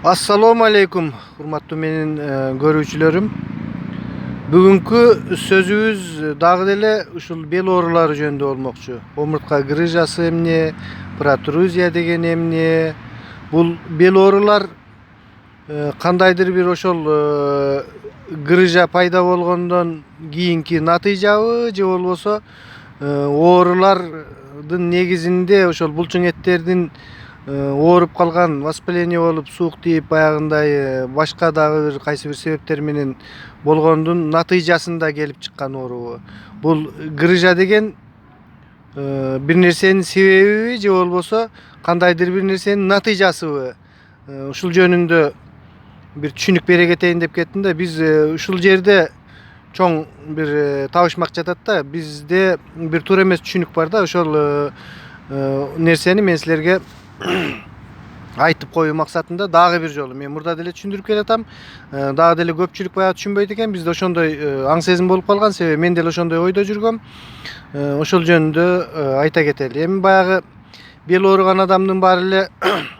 Assalamu alaikum, hurmatly menin görүүчүлөрүm. Бүгүnkү sözübüz дагы деле ушул бел оорулары жөнүндө болмокчу. Омуртка грыжасы эмне, протрузия деген эмне? Бул бел оорулар кандайдыр бир ошол грыжа пайда болгондон кийинки натыйжабы же болбосо оорулардын негизинде ошол булчуң эттердин ооруп калган, воспаление болуп суук тийип баягындай башка дагы бир кайсы бир себептер менен болгондун натыйжасында келип чыккан оорубу? Бул грыжа деген бир нерсенин себебиби же болбосо кандайдыр бир нерсенин натыйжасыбы? Ушул жөнүндө бир түшүнүк бере кетейин деп кеттим да. Биз ушул жерде чоң бир табышмак жатат да. Бизде бир туура эмес түшүнүк бар да. Ошол нерсени мен силерге айтып коюу максатында дагы бир жолу мен мурда деле түшүндүрүп келатам. Дагы деле көпчүлүк баягы түшүнбөйт экен. Бизде ошондой аң сезим болуп калган, себеби мен деле ошондой ойдо жүргөм. Ошол жөнүндө айта кетели. Эми баягы бел ооруган адамдын баары эле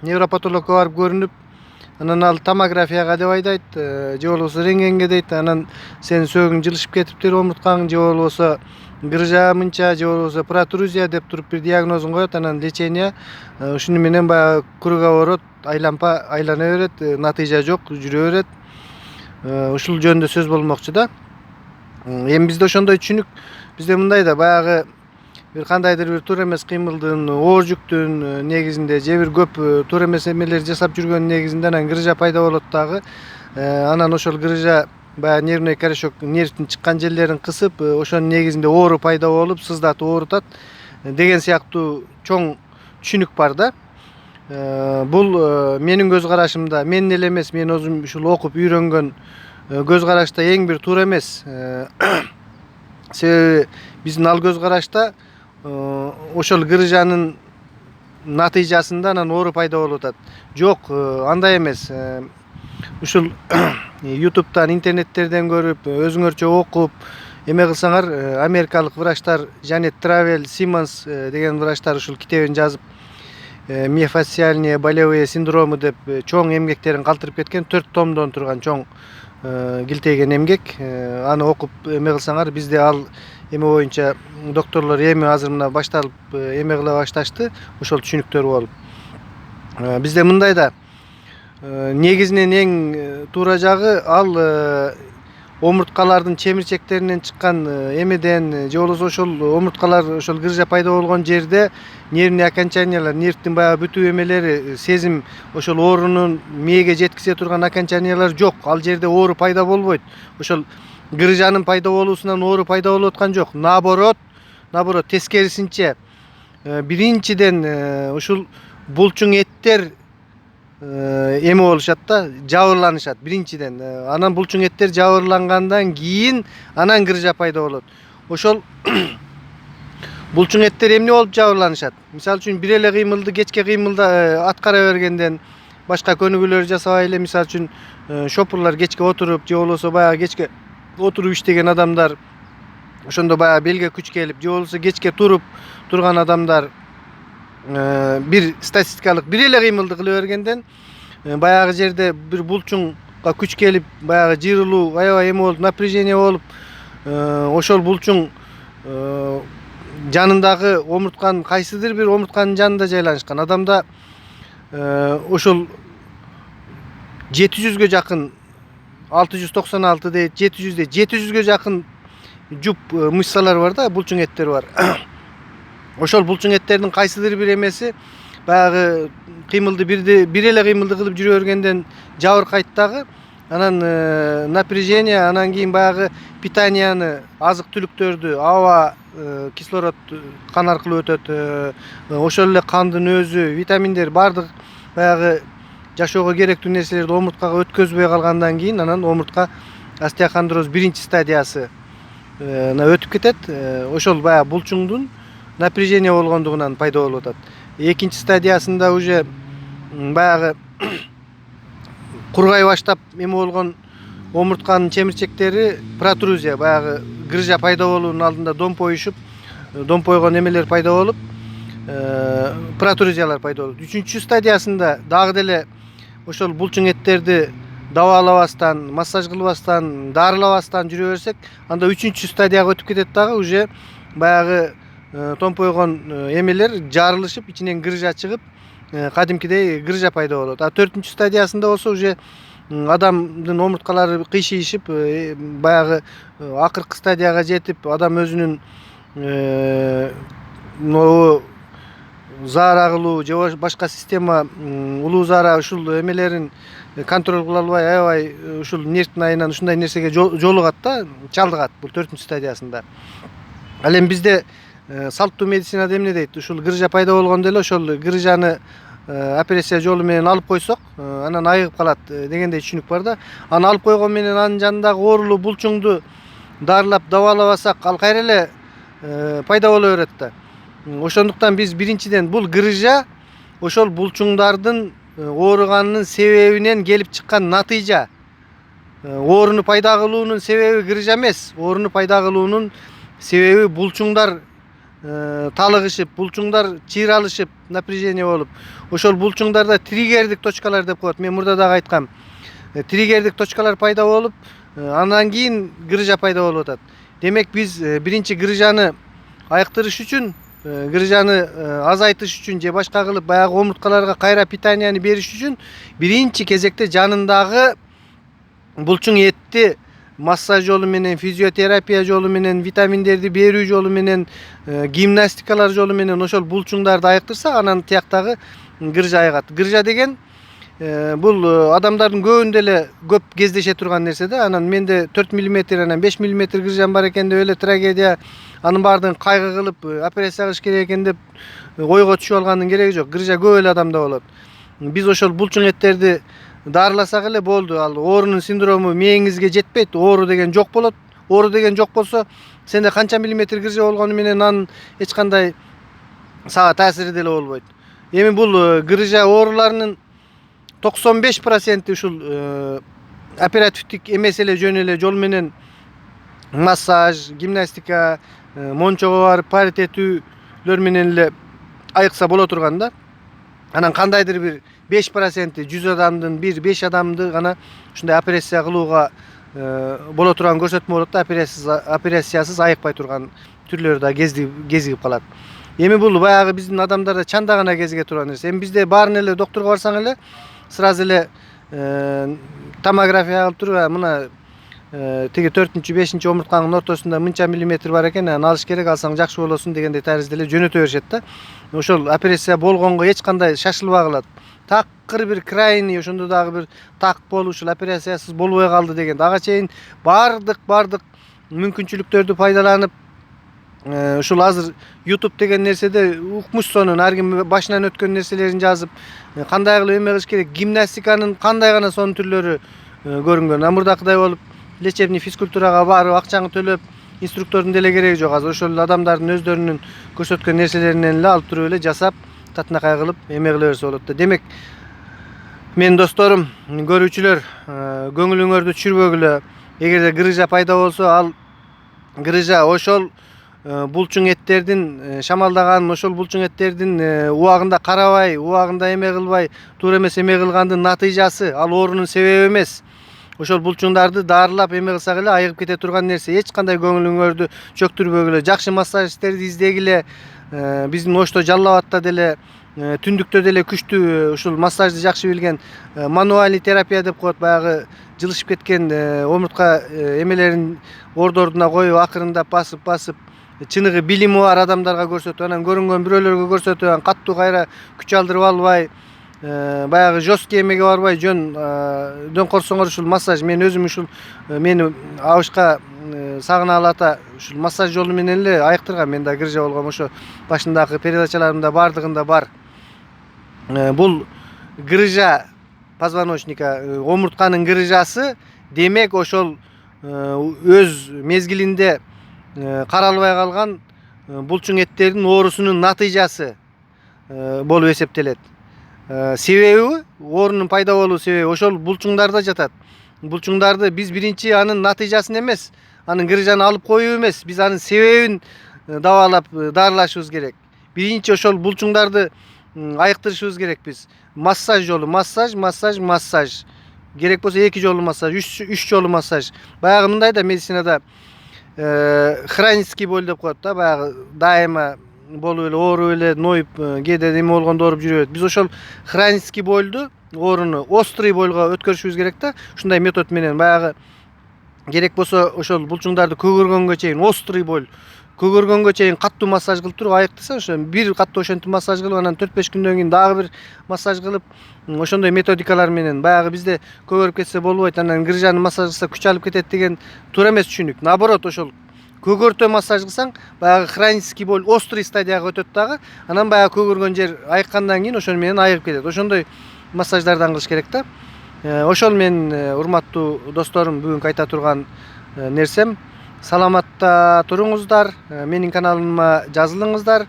невропатологко барып көрүнүп, анан ал томографияга деп айдайт, же болбосо рентгенге дейт. Анан сенин сөөгүң жылышып кетиптир, омурткаң, же болбосо грыжа мынча, же болбосо протрузия деп туруп бир диагнозун коет. Анан лечение ушуну менен баягы круговорот айланпа айлана берет, натыйжа жок, жүрө берет. Ушул жөнүндө сөз болмокчу да. Эми бизде ошондой түшүнүк, бизде мындай да, баягы бир кандайдыр бир туура эмес кыймылдын, оор жүктүн негизинде же бир көп туура эмес эмелер жасап жүргөнүн негизинде анан грыжа пайда болот дагы. Анан ошол грыжа баягы нервный корешок, нервтин чыккан жерлерин кысып, ошонун негизинде оору пайда болуп, сыздатып оорутат деген сыяктуу чоң түшүнүк бар да. Бул менин көз карашымда, менин эле эмес, мен өзүм ушул окуп үйрөнгөн көз карашта эң бир туура эмес. Себеби биздин ал көз карашта ошол грыжанын натыйжасында анан оору пайда болуп атат. Жок, андай эмес. Ушул YouTube'тан, интернеттерден көрүп, өзүңөрчө окуп, эме кылсаңар, америкалык врачтар Жанет Травел Симмонс деген врачтар ушул китебин жазып, миофасциальные болевые синдромы деп чоң эмгектерин калтырып кеткен, 4 томдон турган чоң килтейген эмгек. Аны окуп эме кылсаңар, бизде ал эме боюнча докторлор эми азыр мына башталып эме кыла башташты, ошол түшүнүктөр болуп. Бизде мындай да, негизинен эң туура жагы ал омурткалардын чемирчектеринен чыккан эмеден, же болбосо ошол омурткалар ошол грыжа пайда болгон жерде нервный окончаниялар, нервтин баягы бүтүү эмелери, сезим, ошол оорунун мээге жеткизе турган окончаниялар жок. Ал жерде оору пайда болбойт. Ошол грыжанын пайда болуусунан оору пайда болуп аткан жок. Наоборот, тескерисинче, биринчиден ушул булчуң эттер эме болушат да, жабырланышат биринчиден. Анан булчуң эттер жабырлангандан кийин анан грыжа пайда болот. Ошол булчуң эттер эмне болуп жабырланышат? Мисалы үчүн бир эле кыймылды кечке кыймылда аткара бергенден, башка көнүгүүлөр жасабай эле, мисалы үчүн шопурлар кечке отуруп, же болбосо баягы кечке отуруп иштеген адамдар, ошондо баягы белге күч келип, же болбосо кечке туруп турган адамдар бир статистикалык бир эле кыймылды кыла бергенден баягы жерде бир булчуңга күч келип, баягы жыйрылуу, аябай эме болуп, напряжение болуп, ошол булчуң жанындагы омуртканын, кайсыдыр бир омуртканын жанында жайланышкан. Адамда ошол 700гө жакын, 696 дейт, 700 дейт, 700гө жакын жуп мышцалар бар да, булчуң эттер бар. Ошол булчуң эттердин кайсыдыр бир эмеси баягы кыймылды бир эле кыймылды кылып жүрө бергенден жабыркайт дагы. Анан напряжение, анан кийин баягы питанияны, азык түлүктөрдү, аба, кислород кан аркылуу өтөт. Ошол эле кандын өзү, витаминдер, бардык баягы жашоого керектүү нерселерди омурткага өткөзбөй калгандан кийин анан омуртка остеохондроз биринчи стадиясы өтүп кетет. Ошол баягы булчуңдун напряжение болгондугунан пайда болуп атат. Экинчи стадиясында уже баягы кургай баштап эме болгон омуртканын чемирчектери, протрузия, баягы грыжа пайда болуунун алдында домпоюшуп, домпойгон эмелер пайда болуп, протрузиялар пайда болот. Үчүнчү стадиясында дагы деле ошол булчуң эттерди дабалабастан, массаж кылбастан, дарылабастан жүрө берсек, анда 3-чү стадияга өтүп кетет дагы, уже баягы томпойгон эмелер жарылышып, ичинен гыржа чыгып, кадимкидей гыржа пайда болот. А 4-чү стадиясында болсо уже адамдын омурткалары кыйшыйышып, баягы акыркы стадияга жетип, адам өзүнүн могу заара кылуу же башка система улуу заара ушул эмелерин контроль кыла албай, аябай ушул нервтин айынан ушундай нерсеге жолугат да, чалдыгат бул 4-чү стадиясында. Ал эми бизде салттуу медицинада эмне дейт? Ушул гыржа пайда болгондо эле ошол гыржаны операция жолу менен алып койсок, анан айыгып калат дегендей түшүнүк бар да. Аны алып койгон менен анын жанындагы оорулуу булчуңду дарылап дабалабасак, ал кайра эле пайда боло берет да. Ошондуктан биз биринчиден бул гыржа ошол булчуңдардын ооруганынын себебинен келип чыккан натыйжа. Ооруну пайда кылуунун себеби гыржа эмес, ооруну пайда кылуунун себеби булчуңдар талыгышып, булчуңдар чыйралышып, напряжение болуп, ошол булчуңдарда триггердик точкалар деп коет. Мен мурда дагы айткам. Триггердик точкалар пайда болуп, андан кийин гыржа пайда болуп атат. Демек биз биринчи гыржаны айыктырыш үчүн, гыржаны азайтыш үчүн же башка кылып баягы омурткаларга кайра питанияны бериш үчүн биринчи кезекте жанындагы булчуң этти массаж жолу менен, физиотерапия жолу менен, витаминдерди берүү жолу менен, гимнастикалар жолу менен ошол булчуңдарды айыктырсак, анан тияктагы гыржа айыгат. Гыржа деген бул адамдардын көбүндө эле көп кездеше турган нерсе да. Анан менде 4 мм, анан 5 мм гыржам бар экен деп эле трагедия, анын баардыгын кайгы кылып операция кылыш керек экен деп ойго түшүп алгандын кереги жок. Гыржа көп эле адамда болот. Биз ошол булчуң эттерди дарыласак эле болду. Ал оорунун синдрому мээңизге жетпейт. Оору деген жок болот. Оору деген жок болсо, сенде канча миллиметр гыржа болгону менен анын эч кандай сага таасири деле болбойт. Эми бул гыржа ооруларынын 95% ушул оперативдик эмес эле жөн эле жол менен массаж, гимнастика, мончого барып парить этүүлөр менен эле айыкса боло турган да. Анан кандайдыр бир 5%, 100 адамдын 1-5 адамды гана ушундай операция кылууга боло турган көрсөтмө болот да, операциясыз айыкпай турган түрлөрү да кезигип калат. Эми бул баягы биздин адамдарда чанда гана кезиге турган нерсе. Эми бизде баарын эле докторго барсаң эле сразу эле томография кылып туруп, мына тиги 4-5 омуртканын ортосунда мынча миллиметр бар экен, анан алыш керек, алсаң жакшы болосуң дегендей таризде эле жөнөтө беришет да. Ошол операция болгонго эч кандай шашылбагыла. Такыр бир крайний ошондо дагы бир так болуп ушул операциясыз болбой калды деген. Ага чейин бардык мүмкүнчүлүктөрдү пайдаланып, ушул азыр YouTube деген нерседе укмуш сонун ар ким башынан өткөн нерселерин жазып, кандай кылып эме кылыш керек, гимнастиканын кандай гана сонун түрлөрү көрүнгөн. Мурдакыдай болуп лечебный физкультурага барып акчаңы төлөп, инструктордун деле кереги жок. Азыр ошол адамдардын өздөрүнүн көрсөткөн нерселеринен эле алып туруп эле жасап, татынакай кылып эме кыла берсе болот да. Демек, менин досторум, көрүүчүлөр, көңүлүңөрдү түшүрбөгүлө. Эгерде гыржа пайда болсо, ал гыржа ошол булчуң эттердин шамалдаган, ошол булчуң эттердин убагында карабай, убагында эме кылбай, туура эмес эме кылгандын натыйжасы, ал оорунун себеби эмес. Ошол булчуңдарды дарылап эме кылсак эле айыгып кете турган нерсе. Эч кандай көңүлүңөрдү чөктүрбөгүлө, жакшы массажисттерди издегиле. Биздин Ошто Жалал Абадта деле, Түндүктө деле күчтүү ушул массажды жакшы билген мануальный терапия деп коет, баягы жылышып кеткен омуртка эмелерин ордордуна коюп, акырындап басып чыныгы билими бар адамдарга көрсөтүп, анан көрүнгөн бирөөлөргө көрсөтүп, анан каттуу кайра күч алдырып албай, баягы жесткий эмеге барбай, жөн дөңкөрсөңөр ушул массаж, мен өзүм ушул мени абышка сагынаалата ушул массаж жолу менен эле айыктырган. Мен да гыржа болгом, ошо башындагы передачаларымда бардыгында бар. Бул гыржа позвоночника, омуртканын гыржасы, демек ошол өз мезгилинде каралбай калган булчуң эттердин оорусунун натыйжасы болуп эсептелет. Себеби, оорунун пайда болуу себеби ошол булчуңдарда жатат. Булчуңдарды биз биринчи анын натыйжасын эмес, анын гыржаны алып коюу эмес, биз анын себебин дабалап дарылашыбыз керек. Биринчи ошол булчуңдарды айыктырышыбыз керек биз. Массаж жолу, массаж. Керек болсо 2 жолу массаж, 3 жолу массаж. Баягы мындай да медицинада хронический боль деп коет да, баягы дайыма болуп эле ооруп эле ноюп кээде эме болгондо ооруп жүрө берет. Биз ошол хронический больду, ооруну острый больго өткөрүшүбүз керек да. Ушундай метод менен баягы керек болсо ошол булчуңдарды көгөргөнгө чейин острый боль көгөргөнгө чейин каттуу массаж кылып туруп айыктаса, ошо бир каттуу ошентип массаж кылып, анан 4-5 күндөн кийин дагы бир массаж кылып, ошондой методикалар менен баягы бизде көгөрүп кетсе болбойт, анан грыжаны массаж кылса күч алып кетет деген туура эмес түшүнүк. Наоборот, ошол көгөртө массаж кылсаң, баягы хронический боль острый стадияга өтөт дагы, анан баягы көгөргөн жер айыккандан кийин ошону менен айыгып кетет. Ошондой массаждардан кылыш керек да. Ошол менен урматтуу досторум, бүгүнкү айта турган нерсем, саламатта туруңуздар, менин каналыма жазылыңыздар.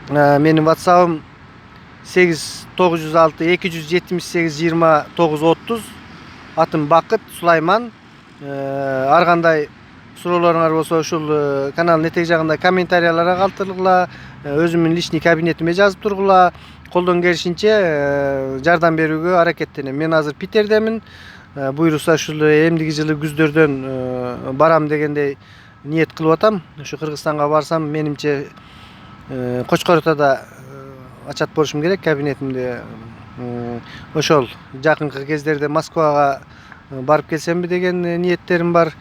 Менин WhatsApp'ым 8906 278 2930. Атым Бакыт Сулайман. Ар кандай суроолоруңар болсо ушул каналдын этеги жагында комментарияларга калтыргыла, өзүмдүн личный кабинетиме жазып тургула. Колдон келишинче жардам берүүгө аракеттенем. Мен азыр Питердемин. Буйруса ушул эмдиги жылы күздөрдөн барам дегендей ниет кылып атам. Ушу Кыргызстанга барсам, менимче Кочкор Атада ачат болушум керек кабинетимди. Ошол жакынкы кездерде Москвага барып келсемби деген ниеттерим бар.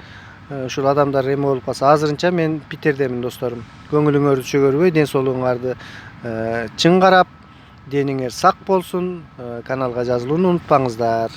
Ушул адамдар эме болуп калса, азырынча мен Питердемин досторум. Көңүлүңөрдү чөгөрбөй, ден соолугуңарды чың карап, дениңер сак болсун. Каналга жазылууну унутпаңыздар.